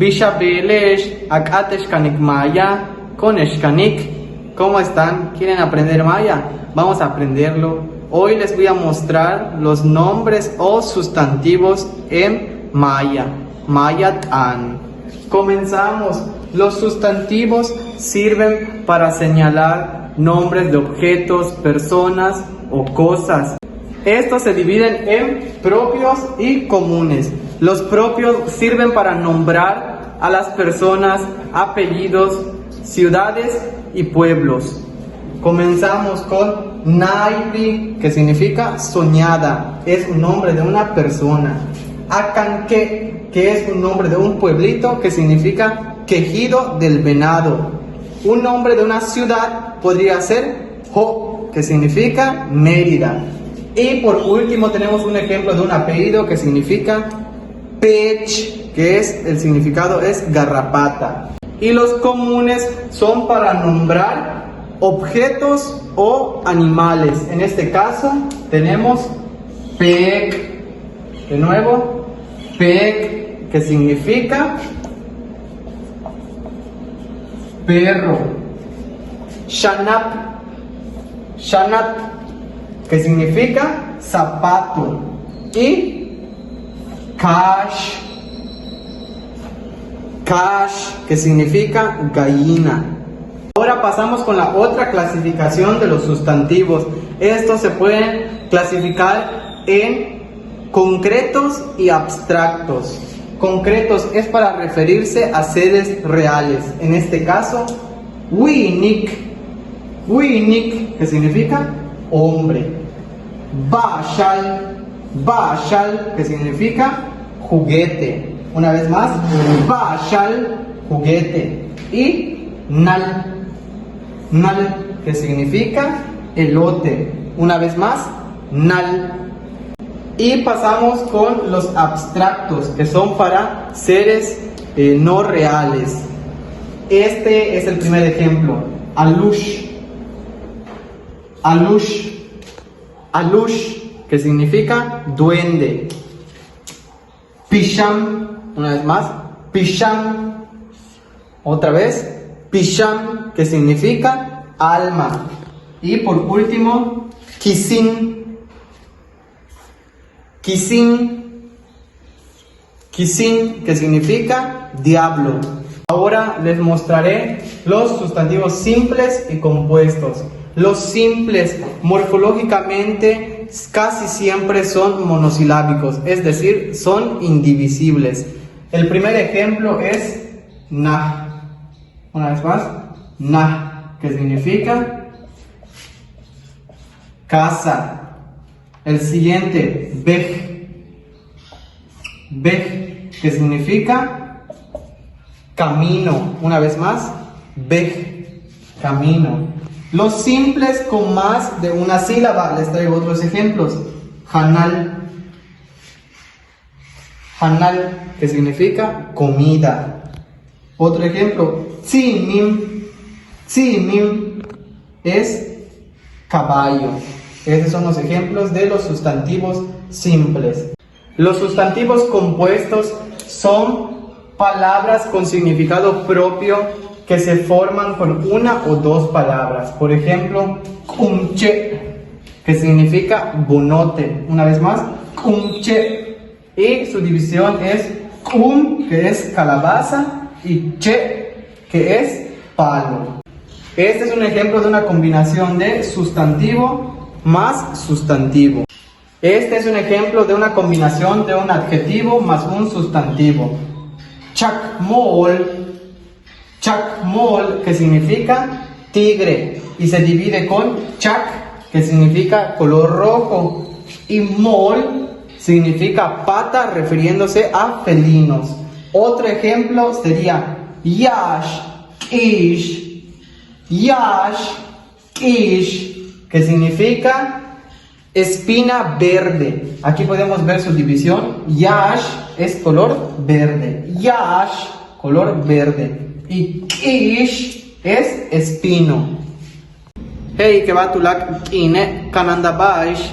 Bishabelesh, Akateshkanik Maya, Koneshkanik. ¿Cómo están? ¿Quieren aprender maya? Vamos a aprenderlo. Hoy les voy a mostrar los nombres o sustantivos en maya. Mayat'an. Comenzamos. Los sustantivos sirven para señalar nombres de objetos, personas o cosas. Estos se dividen en propios y comunes. Los propios sirven para nombrar a las personas, apellidos, ciudades y pueblos. Comenzamos con Naipi, que significa soñada, es un nombre de una persona. Acanque, que es un nombre de un pueblito, que significa quejido del venado. Un nombre de una ciudad podría ser Jo, que significa Mérida. Y por último tenemos un ejemplo de un apellido que significa Pech, que es el significado es garrapata. Y los comunes son para nombrar objetos o animales. En este caso tenemos Pek, de nuevo, Pek, que significa perro. Shanap, Shanat, que significa zapato. Y Kash, Kash, que significa gallina. Ahora pasamos con la otra clasificación de los sustantivos. Estos se pueden clasificar en concretos y abstractos. Concretos es para referirse a seres reales. En este caso, Winik, Winik, que significa hombre. Bashal, Bashal, que significa juguete. Una vez más, Bashal, juguete. Y Nal, Nal, que significa elote. Una vez más, Nal. Y pasamos con los abstractos, que son para seres no reales. Este es el primer ejemplo. Alush, Alush, Alush, que significa duende. Pisham, una vez más, Pisham. Otra vez, Pisham, que significa alma. Y por último, Kisin, Kisin, Kisin, que significa diablo. Ahora les mostraré los sustantivos simples y compuestos. Los simples morfológicamente casi siempre son monosilábicos, es decir, son indivisibles. El primer ejemplo es Nah. Una vez más, Nah, que significa casa. El siguiente, Bej, Bej, que significa camino. Una vez más, Bej, camino. Los simples con más de una sílaba, les traigo otros ejemplos. Hanal, Hanal, que significa comida. Otro ejemplo, Tsimim, Tsimim es caballo. Esos son los ejemplos de los sustantivos simples. Los sustantivos compuestos son palabras con significado propio que se forman con una o dos palabras. Por ejemplo, kumche, que significa bonote. Una vez más, kumche. Y su división es kum, que es calabaza, y che, que es palo. Este es un ejemplo de una combinación de sustantivo más sustantivo. Este es un ejemplo de una combinación de un adjetivo más un sustantivo. Chakmol, Chakmol, que significa tigre, y se divide con chak, que significa color rojo, y mol significa pata, refiriéndose a felinos. Otro ejemplo sería Yash, Ish, Yash, Ish, que significa espina verde. Aquí podemos ver su división. Yash es color verde, Yash, color verde. Y Ish es espino. Hey, que va tu lak ine kananda baish.